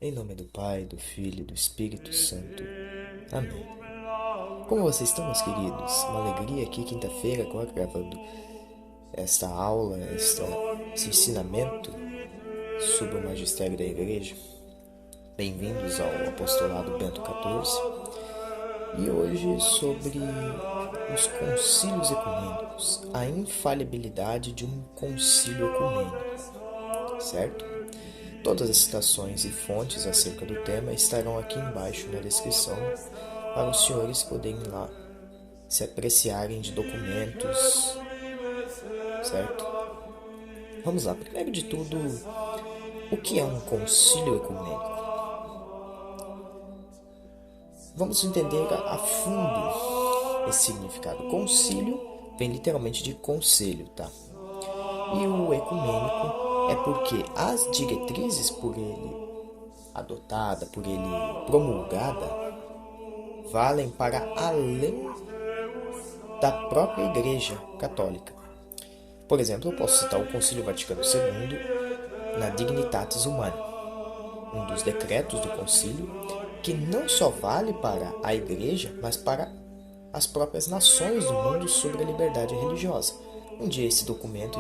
Em nome do Pai, do Filho e do Espírito Santo. Amém. Como vocês estão, meus queridos? Uma alegria aqui, quinta-feira, agora gravando esta aula, esse ensinamento sobre o magistério da Igreja. Bem-vindos ao Apostolado Bento XIV. E hoje sobre os concílios ecumênicos, a infalibilidade de um concílio ecumênico, certo? Todas as citações e fontes acerca do tema estarão aqui embaixo na descrição para os senhores poderem lá se apreciarem de documentos, certo? Vamos lá, primeiro de tudo, o que é um concílio ecumênico? Vamos entender a fundo esse significado. Concílio vem literalmente de conselho, tá? E o ecumênico é porque as diretrizes por ele adotada, por ele promulgada, valem para além da própria Igreja Católica. Por exemplo, eu posso citar o Concílio Vaticano II na Dignitatis Humanae, um dos decretos do concílio que não só vale para a Igreja, mas para as próprias nações do mundo sobre a liberdade religiosa. Um dia esse documento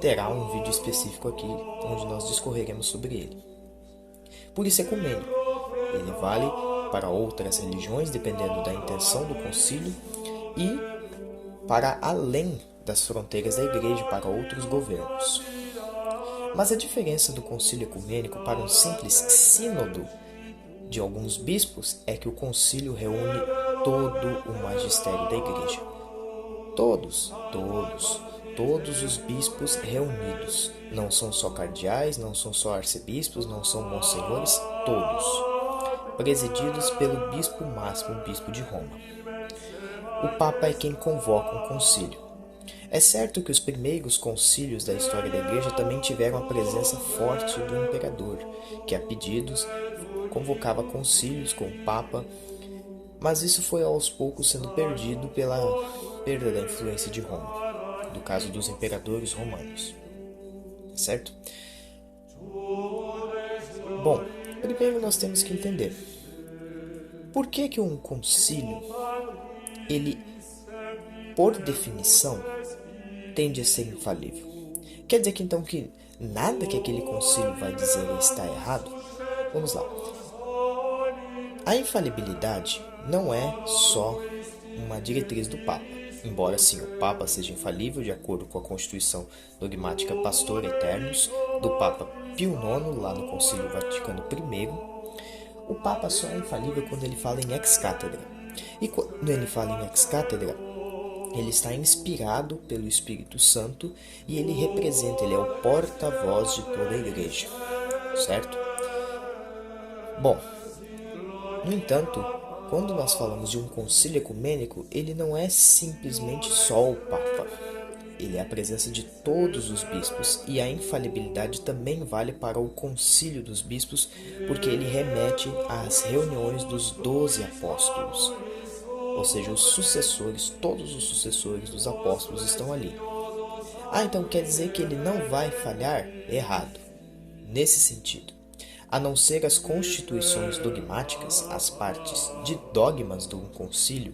terá um vídeo específico aqui, onde nós discorreremos sobre ele. Por isso é ecumênico. Ele vale para outras religiões, dependendo da intenção do concílio, e para além das fronteiras da Igreja, para outros governos. Mas a diferença do concílio ecumênico para um simples sínodo de alguns bispos é que o concílio reúne todo o magistério da Igreja. Todos os bispos reunidos. Não são só cardeais, não são só arcebispos, não são monsenhores, todos. Presididos pelo bispo máximo, o bispo de Roma. O Papa é quem convoca um concílio. É certo que os primeiros concílios da história da Igreja também tiveram a presença forte do imperador, que a pedidos convocava concílios com o Papa, mas isso foi aos poucos sendo perdido pela perda da influência de Roma, do caso dos imperadores romanos, certo? Bom, primeiro nós temos que entender por que um concílio, ele, por definição, tende a ser infalível. Quer dizer que então que nada que aquele concílio vai dizer está errado? Vamos lá. A infalibilidade não é só uma diretriz do Papa, embora sim o Papa seja infalível de acordo com a Constituição Dogmática Pastor Eternus do Papa Pio IX, lá no Concílio Vaticano I. O Papa só é infalível quando ele fala em ex cathedra. E quando ele fala em ex cathedra, ele está inspirado pelo Espírito Santo e ele representa, ele é o porta-voz de toda a Igreja, certo? Bom, no entanto, quando nós falamos de um concílio ecumênico, ele não é simplesmente só o Papa. Ele é a presença de todos os bispos e a infalibilidade também vale para o concílio dos bispos, porque ele remete às reuniões dos 12 apóstolos. Ou seja, os sucessores, todos os sucessores dos apóstolos estão ali. Então quer dizer que ele não vai falhar? Errado. Nesse sentido. A não ser as constituições dogmáticas, as partes de dogmas do concílio,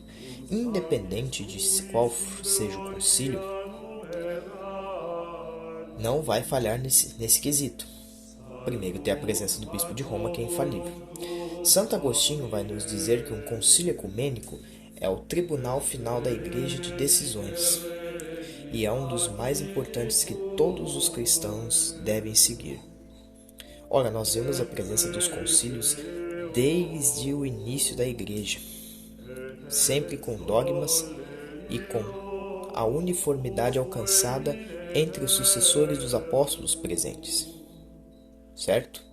independente de qual seja o concílio, não vai falhar nesse quesito. Primeiro, ter a presença do bispo de Roma, que é infalível. Santo Agostinho vai nos dizer que um concílio ecumênico é o tribunal final da Igreja de decisões, e é um dos mais importantes que todos os cristãos devem seguir. Ora, nós vemos a presença dos concílios desde o início da Igreja, sempre com dogmas e com a uniformidade alcançada entre os sucessores dos apóstolos presentes, certo?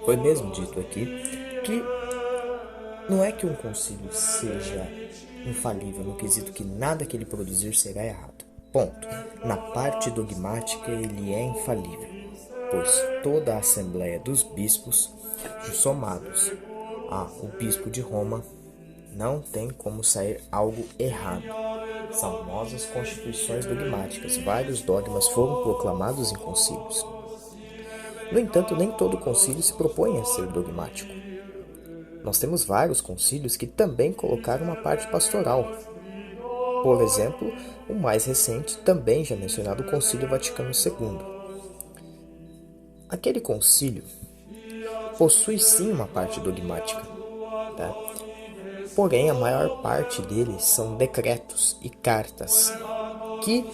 Foi mesmo dito aqui que não é que um concílio seja infalível no quesito que nada que ele produzir será errado. Ponto. Na parte dogmática ele é infalível, pois toda a Assembleia dos Bispos, somados ao Bispo de Roma, não tem como sair algo errado. São famosas constituições dogmáticas, vários dogmas foram proclamados em concílios. No entanto, nem todo concílio se propõe a ser dogmático. Nós temos vários concílios que também colocaram uma parte pastoral. Por exemplo, o mais recente, também já mencionado, o Concílio Vaticano II. Aquele concílio possui sim uma parte dogmática, tá? Porém, a maior parte deles são decretos e cartas que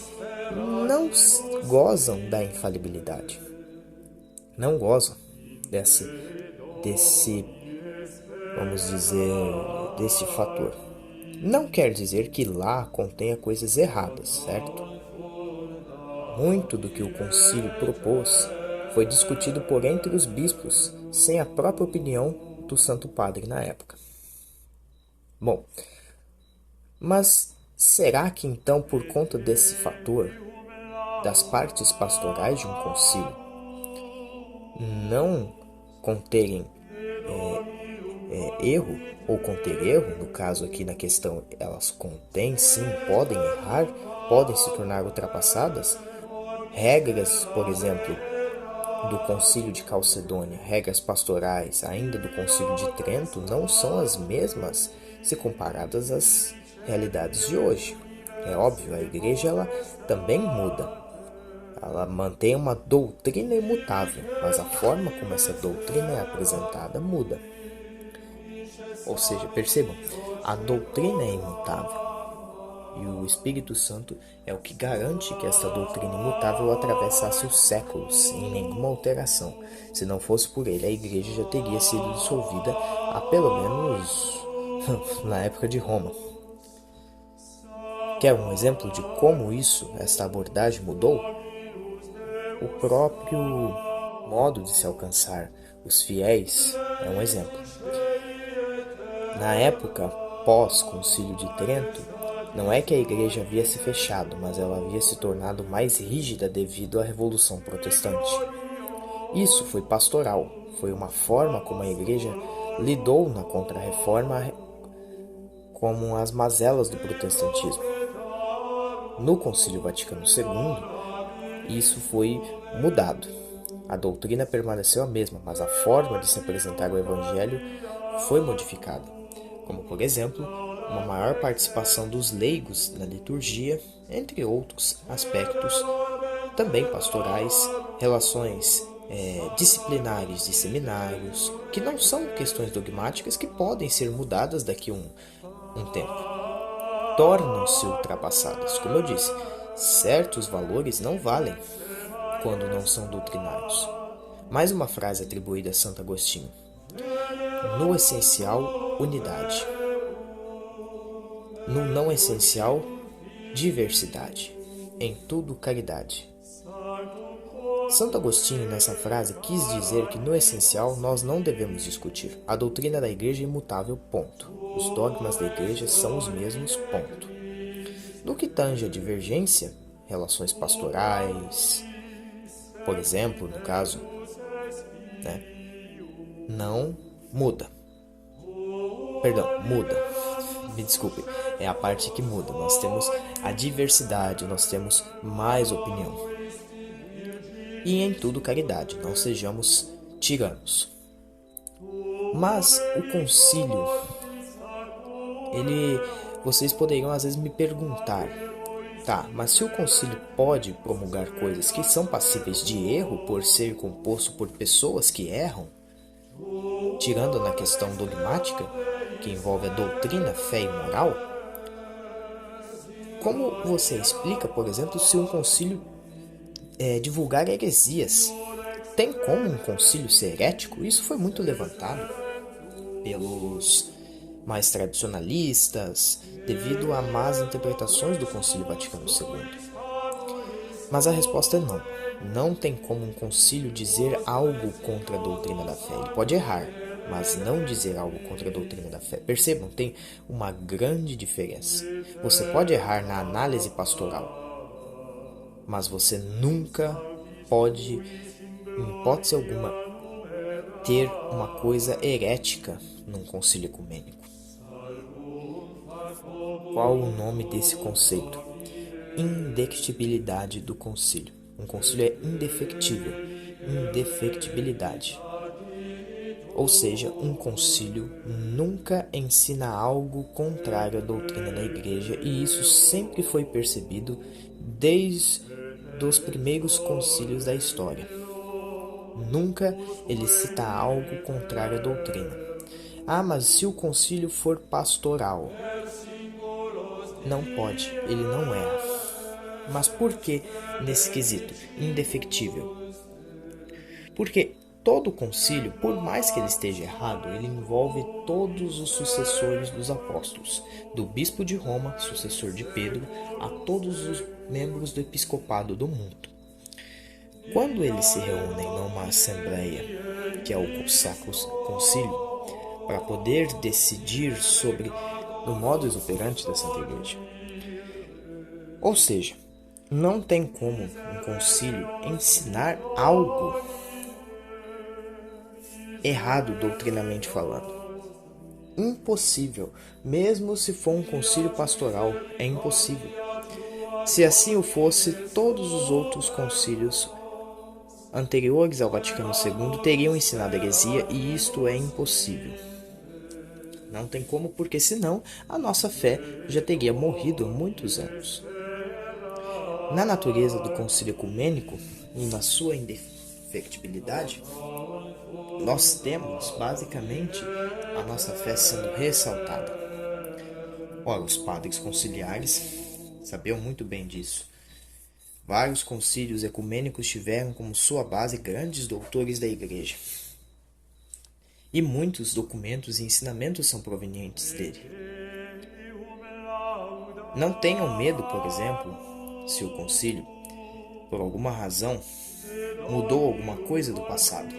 não gozam da infalibilidade, não gozam desse, vamos dizer, desse fator. Não quer dizer que lá contenha coisas erradas, certo? Muito do que o concílio propôs foi discutido por entre os bispos, sem a própria opinião do Santo Padre na época. Bom, mas será que então, por conta desse fator, das partes pastorais de um concílio não conterem erro, ou conter erro, no caso aqui na questão, elas contêm sim, podem errar, podem se tornar ultrapassadas? Regras, por exemplo, do Concílio de Calcedônia, regras pastorais ainda do Concílio de Trento, não são as mesmas se comparadas às realidades de hoje. É óbvio, a igreja ela também muda. Ela mantém uma doutrina imutável, mas a forma como essa doutrina é apresentada muda. Ou seja, percebam, a doutrina é imutável. E o Espírito Santo é o que garante que esta doutrina imutável atravessasse os séculos sem nenhuma alteração. Se não fosse por ele, a igreja já teria sido dissolvida há pelo menos na época de Roma. Quer um exemplo de como esta abordagem mudou? O próprio modo de se alcançar os fiéis é um exemplo. Na época pós-Concílio de Trento, não é que a igreja havia se fechado, mas ela havia se tornado mais rígida devido à Revolução Protestante. Isso foi pastoral, foi uma forma como a igreja lidou na Contra-Reforma com as mazelas do protestantismo. No Concílio Vaticano II, isso foi mudado. A doutrina permaneceu a mesma, mas a forma de se apresentar o Evangelho foi modificada, como, por exemplo, uma maior participação dos leigos na liturgia, entre outros aspectos também pastorais, relações disciplinares de seminários, que não são questões dogmáticas que podem ser mudadas daqui a um tempo. Tornam-se ultrapassadas. Como eu disse, certos valores não valem quando não são doutrinários. Mais uma frase atribuída a Santo Agostinho. No essencial, unidade. No não essencial, diversidade. Em tudo, caridade. Santo Agostinho, nessa frase, quis dizer que no essencial nós não devemos discutir. A doutrina da igreja é imutável, ponto. Os dogmas da igreja são os mesmos, ponto. No que tange a divergência, relações pastorais, por exemplo, no caso, não muda. Perdão, muda. Me desculpe, é a parte que muda. Nós temos a diversidade, nós temos mais opinião. E em tudo caridade, não sejamos tiranos. Mas o concílio, vocês poderiam às vezes me perguntar, tá, mas se o concílio pode promulgar coisas que são passíveis de erro por ser composto por pessoas que erram, tirando na questão dogmática, que envolve a doutrina, fé e moral, como você explica, por exemplo, se um concílio divulgar heresias? Tem como um concílio ser herético? Isso foi muito levantado pelos mais tradicionalistas devido a más interpretações do Concílio Vaticano II. Mas a resposta é não. Não tem como um concílio dizer algo contra a doutrina da fé. Ele pode errar, mas não dizer algo contra a doutrina da fé. Percebam, tem uma grande diferença. Você pode errar na análise pastoral, mas você nunca pode, em hipótese alguma, ter uma coisa herética num concílio ecumênico. Qual o nome desse conceito? Indefectibilidade do concílio. Um concílio é indefectível. indefectibilidade. Ou seja, um concílio nunca ensina algo contrário à doutrina da Igreja, e isso sempre foi percebido desde os primeiros concílios da história. Nunca ele cita algo contrário à doutrina. Ah, mas se o concílio for pastoral? Não pode, ele não erra. Mas por que nesse quesito? Indefectível. Porque todo concílio, por mais que ele esteja errado, ele envolve todos os sucessores dos apóstolos, do bispo de Roma, sucessor de Pedro, a todos os membros do episcopado do mundo. Quando eles se reúnem numa assembleia, que é o Sacro Concílio, para poder decidir sobre o modus operandi da Santa Igreja. Ou seja, não tem como um concílio ensinar algo errado doutrinamente falando. Impossível, mesmo se for um concílio pastoral, é impossível. Se assim o fosse, todos os outros concílios anteriores ao Vaticano II teriam ensinado heresia, e isto é impossível. Não tem como, porque senão a nossa fé já teria morrido há muitos anos. Na natureza do concílio ecumênico e na sua indefectibilidade, nós temos basicamente a nossa fé sendo ressaltada. Ora, os padres conciliares sabiam muito bem disso. Vários concílios ecumênicos tiveram como sua base grandes doutores da Igreja. E muitos documentos e ensinamentos são provenientes dele. Não tenham medo, por exemplo, se o concílio, por alguma razão, mudou alguma coisa do passado.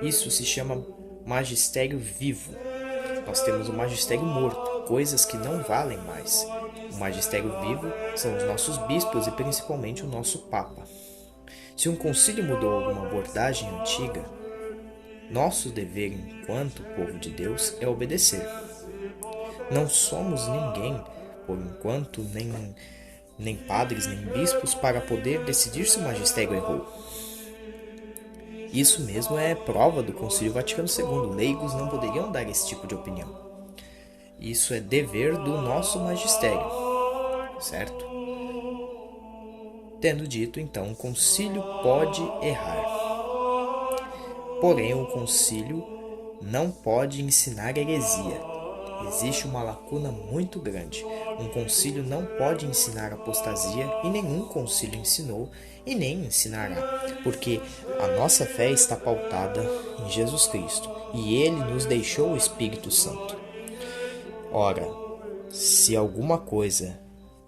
Isso se chama magistério vivo. Nós temos o magistério morto, coisas que não valem mais. O magistério vivo são os nossos bispos e principalmente o nosso Papa. Se um concílio mudou alguma abordagem antiga, nosso dever enquanto povo de Deus é obedecer. Não somos ninguém, por enquanto, nem padres, nem bispos, para poder decidir se o magistério errou. Isso mesmo é prova do Concílio Vaticano II. Leigos não poderiam dar esse tipo de opinião. Isso é dever do nosso magistério, certo? Tendo dito, então, o concílio pode errar. Porém, o concílio não pode ensinar heresia. Existe uma lacuna muito grande. Um concílio não pode ensinar apostasia, e nenhum concílio ensinou e nem ensinará, porque a nossa fé está pautada em Jesus Cristo, e Ele nos deixou o Espírito Santo. Ora, se alguma coisa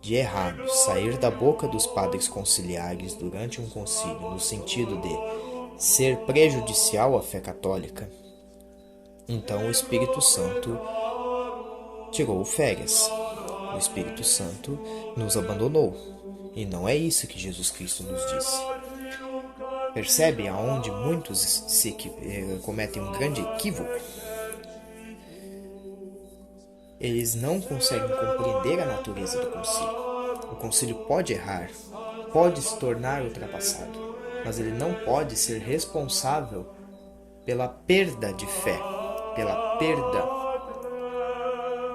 de errado sair da boca dos padres conciliares durante um concílio, no sentido de ser prejudicial à fé católica, então o Espírito Santo tirou férias. O Espírito Santo nos abandonou. E não é isso que Jesus Cristo nos disse. Percebe aonde muitos cometem um grande equívoco? Eles não conseguem compreender a natureza do concílio. O concílio pode errar, pode se tornar ultrapassado, mas ele não pode ser responsável pela perda de fé, pela perda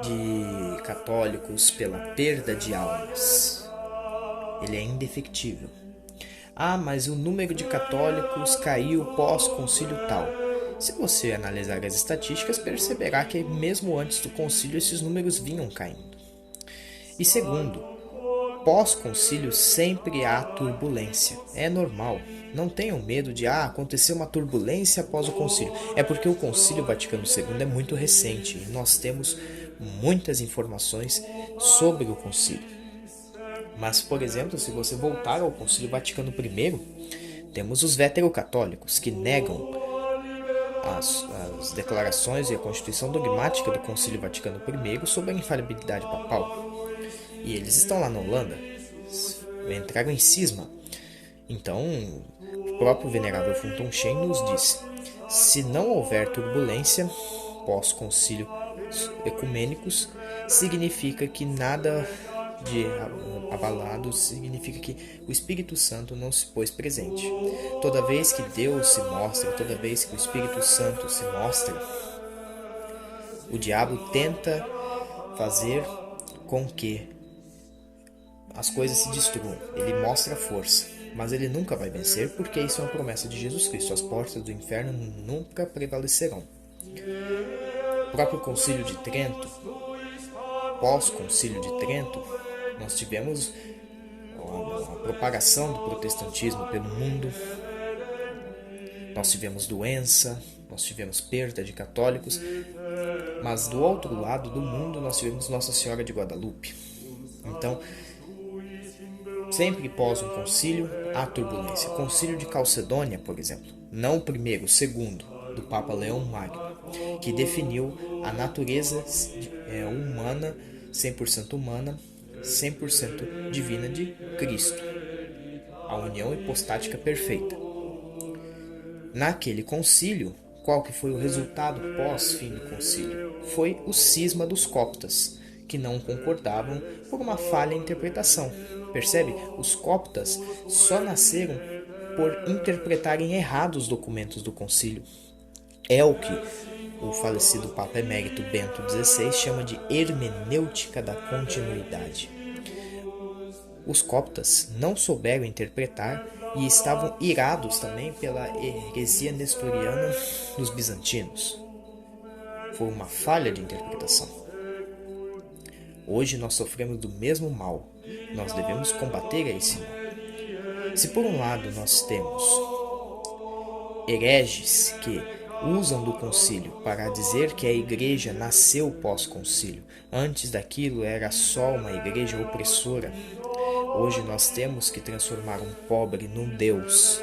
de católicos, pela perda de almas. Ele é indefectível. Ah, mas o número de católicos caiu pós-concílio tal. Se você analisar as estatísticas, perceberá que mesmo antes do concílio esses números vinham caindo. E segundo, pós-concílio sempre há turbulência. É normal. Não tenham medo de acontecer uma turbulência após o concílio. É porque o Concílio Vaticano II é muito recente e nós temos muitas informações sobre o concílio. Mas, por exemplo, se você voltar ao Concílio Vaticano I, temos os veterocatólicos que negam as declarações e a constituição dogmática do Concílio Vaticano I sobre a infalibilidade papal. E eles estão lá na Holanda, entraram em cisma. Então, o próprio venerável Fulton Sheen nos disse: se não houver turbulência pós-concílio ecumênicos, significa que nada de abalado significa que o Espírito Santo não se pôs presente. Toda vez que Deus se mostra, toda vez que o Espírito Santo se mostra, o diabo tenta fazer com que as coisas se destruam. Ele mostra força, mas ele nunca vai vencer, porque isso é uma promessa de Jesus Cristo. As portas do inferno nunca prevalecerão. O próprio Concílio de Trento, pós-Concílio de Trento, nós tivemos a propagação do protestantismo pelo mundo. Nós tivemos doença, nós tivemos perda de católicos, mas do outro lado do mundo nós tivemos Nossa Senhora de Guadalupe. Então, sempre pós um concílio, há turbulência. Concílio de Calcedônia, por exemplo, não o primeiro, o segundo, do Papa Leão Magno, que definiu a natureza humana, 100% humana, 100% divina de Cristo, a união hipostática perfeita. Naquele concílio, qual que foi o resultado pós-fim do concílio? Foi o cisma dos coptas, que não concordavam por uma falha interpretação. Percebe? Os coptas só nasceram por interpretarem errado os documentos do concílio. É o que o falecido Papa Emérito Bento XVI chama de hermenêutica da continuidade. Os coptas não souberam interpretar e estavam irados também pela heresia nestoriana dos bizantinos. Foi uma falha de interpretação. Hoje nós sofremos do mesmo mal. Nós devemos combater esse mal. Se por um lado nós temos hereges que usam do concílio para dizer que a igreja nasceu pós-concílio, antes daquilo era só uma igreja opressora, hoje nós temos que transformar um pobre num Deus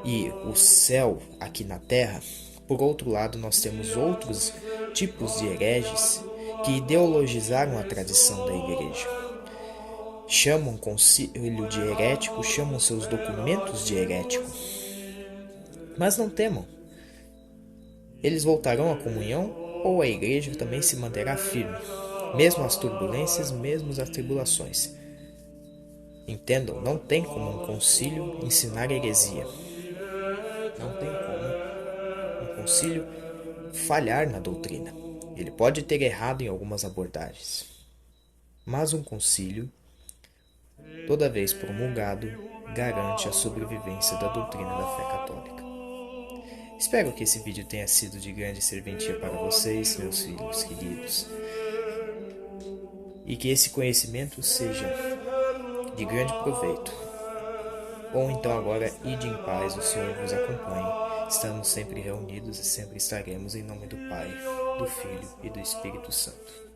e o céu aqui na terra. Por outro lado, nós temos outros tipos de hereges que ideologizaram a tradição da igreja. Chamam concílio de herético, chamam seus documentos de herético. Mas não temam. Eles voltarão à comunhão ou a igreja também se manterá firme, mesmo as turbulências, mesmo as tribulações. Entendam, não tem como um concílio ensinar heresia. Não tem como um concílio falhar na doutrina. Ele pode ter errado em algumas abordagens. Mas um concílio, toda vez promulgado, garante a sobrevivência da doutrina da fé católica. Espero que esse vídeo tenha sido de grande serventia para vocês, meus filhos queridos. E que esse conhecimento seja de grande proveito. Ou então agora, ide em paz, o Senhor vos acompanhe. Estamos sempre reunidos e sempre estaremos em nome do Pai, do Filho e do Espírito Santo.